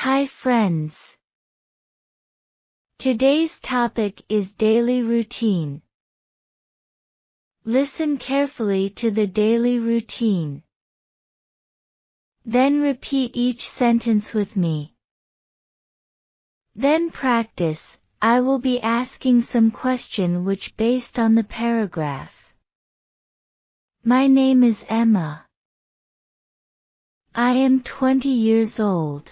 Hi friends. Today's topic is daily routine. Listen carefully to the daily routine. Then repeat each sentence with me. Then practice. I will be asking some question which based on the paragraph. My name is Emma. I am 20 years old.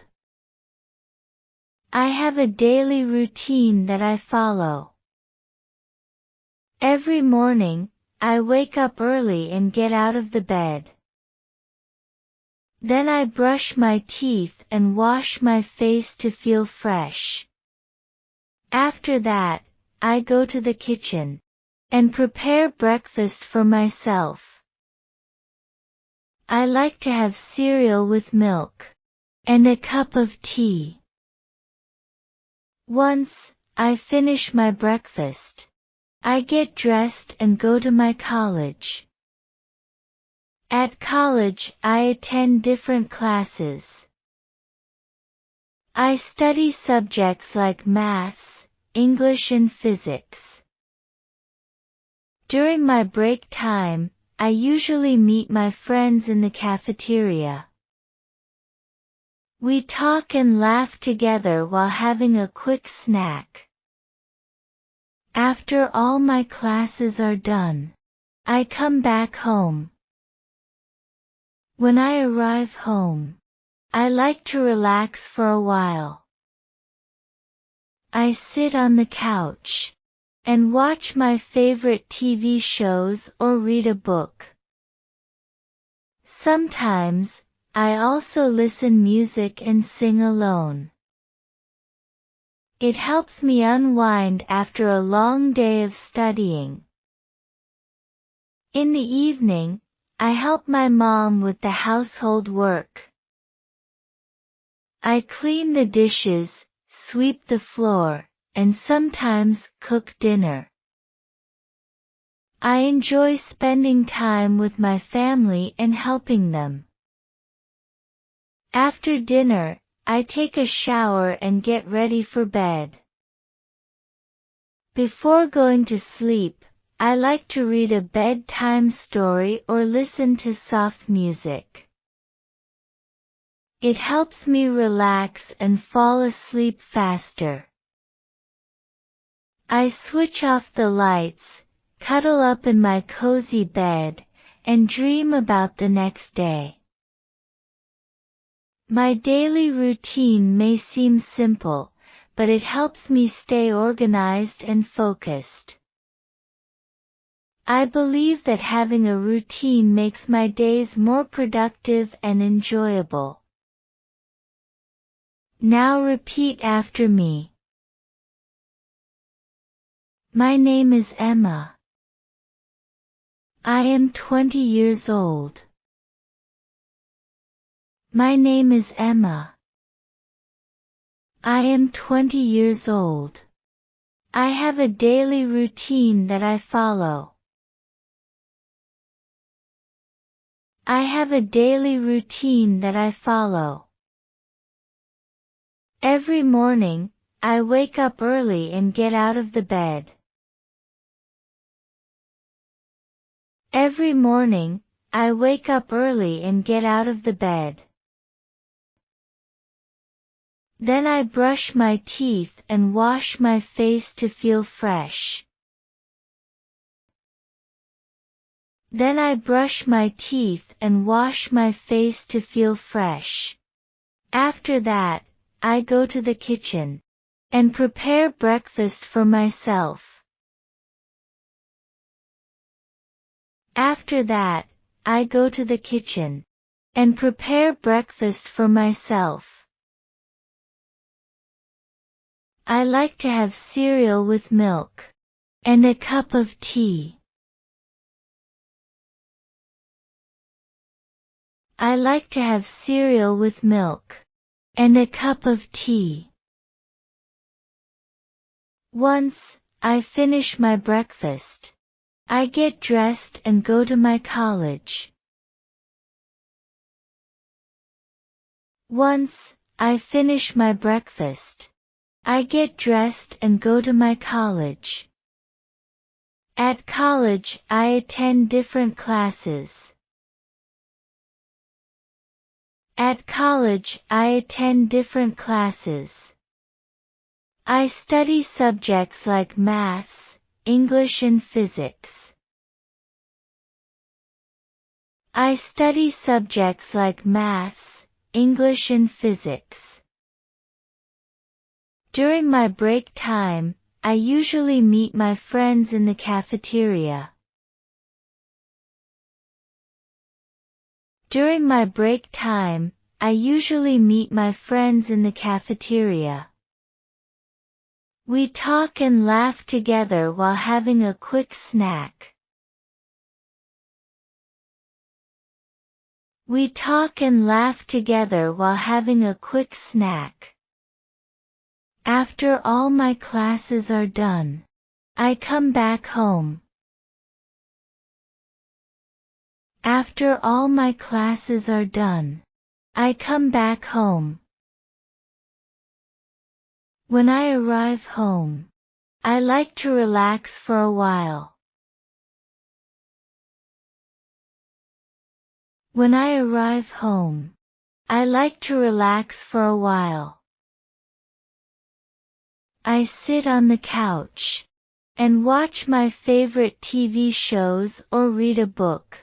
I have a daily routine that I follow. Every morning, I wake up early and get out of the bed. Then I brush my teeth and wash my face to feel fresh. After that, I go to the kitchen and prepare breakfast for myself. I like to have cereal with milk and a cup of tea. Once I finish my breakfast, I get dressed and go to my college. At college, I attend different classes. I study subjects like maths, English and physics. During my break time, I usually meet my friends in the cafeteria. We talk and laugh together while having a quick snack. After all my classes are done, I come back home. When I arrive home, I like to relax for a while. I sit on the couch and watch my favorite TV shows or read a book. Sometimes, I also listen music and sing alone. It helps me unwind after a long day of studying. In the evening, I help my mom with the household work. I clean the dishes, sweep the floor, and sometimes cook dinner. I enjoy spending time with my family and helping them. After dinner, I take a shower and get ready for bed. Before going to sleep, I like to read a bedtime story or listen to soft music. It helps me relax and fall asleep faster. I switch off the lights, cuddle up in my cozy bed, and dream about the next day. My daily routine may seem simple, but it helps me stay organized and focused. I believe that having a routine makes my days more productive and enjoyable. Now repeat after me. My name is Emma. I am 20 years old. My name is Emma. I am 20 years old. I have a daily routine that I follow. I have a daily routine that I follow. Every morning, I wake up early and get out of the bed. Every morning, I wake up early and get out of the bed. Then I brush my teeth and wash my face to feel fresh. Then I brush my teeth and wash my face to feel fresh. After that, I go to the kitchen and prepare breakfast for myself. After that, I go to the kitchen and prepare breakfast for myself. I like to have cereal with milk and a cup of tea. I like to have cereal with milk and a cup of tea. Once I finish my breakfast, I get dressed and go to my college. Once I finish my breakfast. I get dressed and go to my college. At college, I attend different classes. At college, I attend different classes. I study subjects like maths, English and physics. I study subjects like maths, English and physics. During my break time, I usually meet my friends in the cafeteria. During my break time, I usually meet my friends in the cafeteria. We talk and laugh together while having a quick snack. We talk and laugh together while having a quick snack. After all my classes are done, I come back home. After all my classes are done, I come back home. When I arrive home, I like to relax for a while. When I arrive home, I like to relax for a while. I sit on the couch and watch my favorite TV shows or read a book.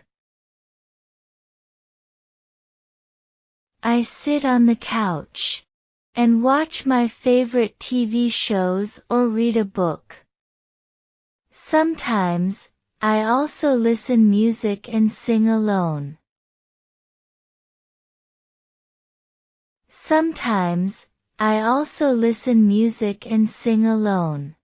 I sit on the couch and watch my favorite TV shows or read a book. Sometimes, I also listen music and sing alone. Sometimes, I also listen music and sing alone.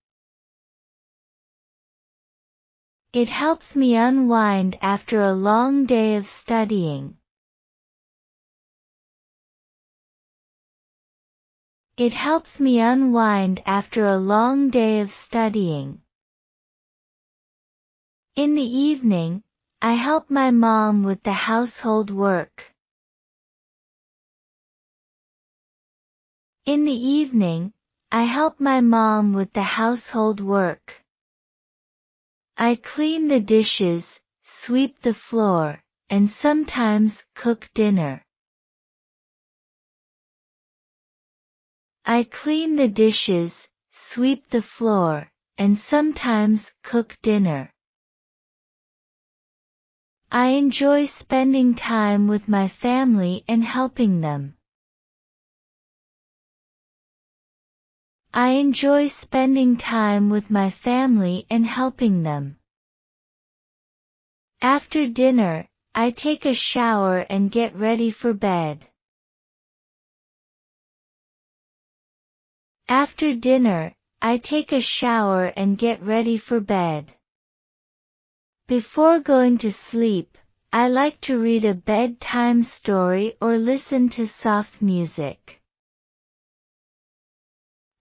It helps me unwind after a long day of studying. It helps me unwind after a long day of studying. In the evening, I help my mom with the household work. In the evening, I help my mom with the household work. I clean the dishes, sweep the floor, and sometimes cook dinner. I clean the dishes, sweep the floor, and sometimes cook dinner. I enjoy spending time with my family and helping them. I enjoy spending time with my family and helping them. After dinner, I take a shower and get ready for bed. After dinner, I take a shower and get ready for bed. Before going to sleep, I like to read a bedtime story or listen to soft music.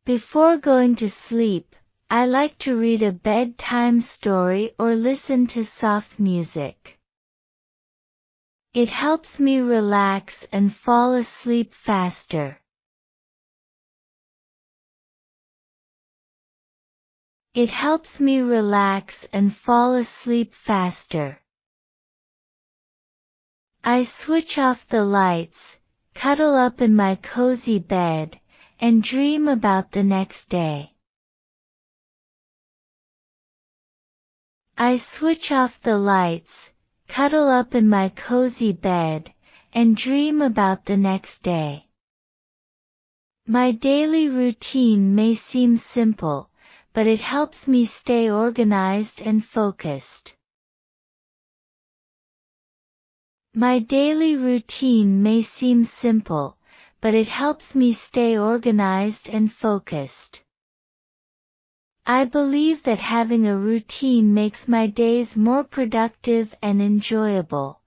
Before going to sleep, I like to read a bedtime story or listen to soft music. It helps me relax and fall asleep faster. It helps me relax and fall asleep faster. I switch off the lights, cuddle up in my cozy bed, and dream about the next day. I switch off the lights, cuddle up in my cozy bed, and dream about the next day. My daily routine may seem simple, but it helps me stay organized and focused. My daily routine may seem simple, but it helps me stay organized and focused. I believe that having a routine makes my days more productive and enjoyable.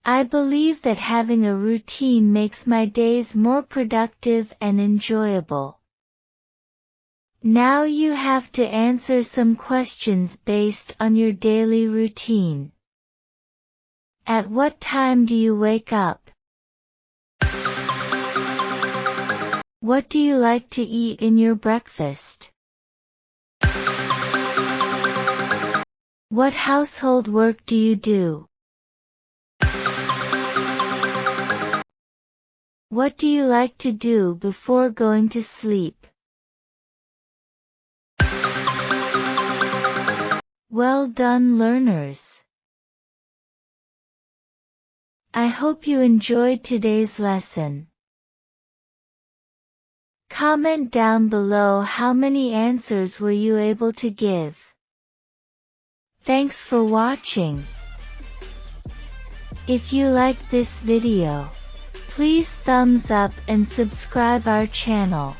I believe that having a routine makes my days more productive and enjoyable. Now you have to answer some questions based on your daily routine. At what time do you wake up? What do you like to eat in your breakfast? What household work do you do? What do you like to do before going to sleep? Well done, learners. I hope you enjoyed today's lesson. Comment down below how many answers were you able to give. Thanks for watching. If you like this video, please thumbs up and subscribe our channel.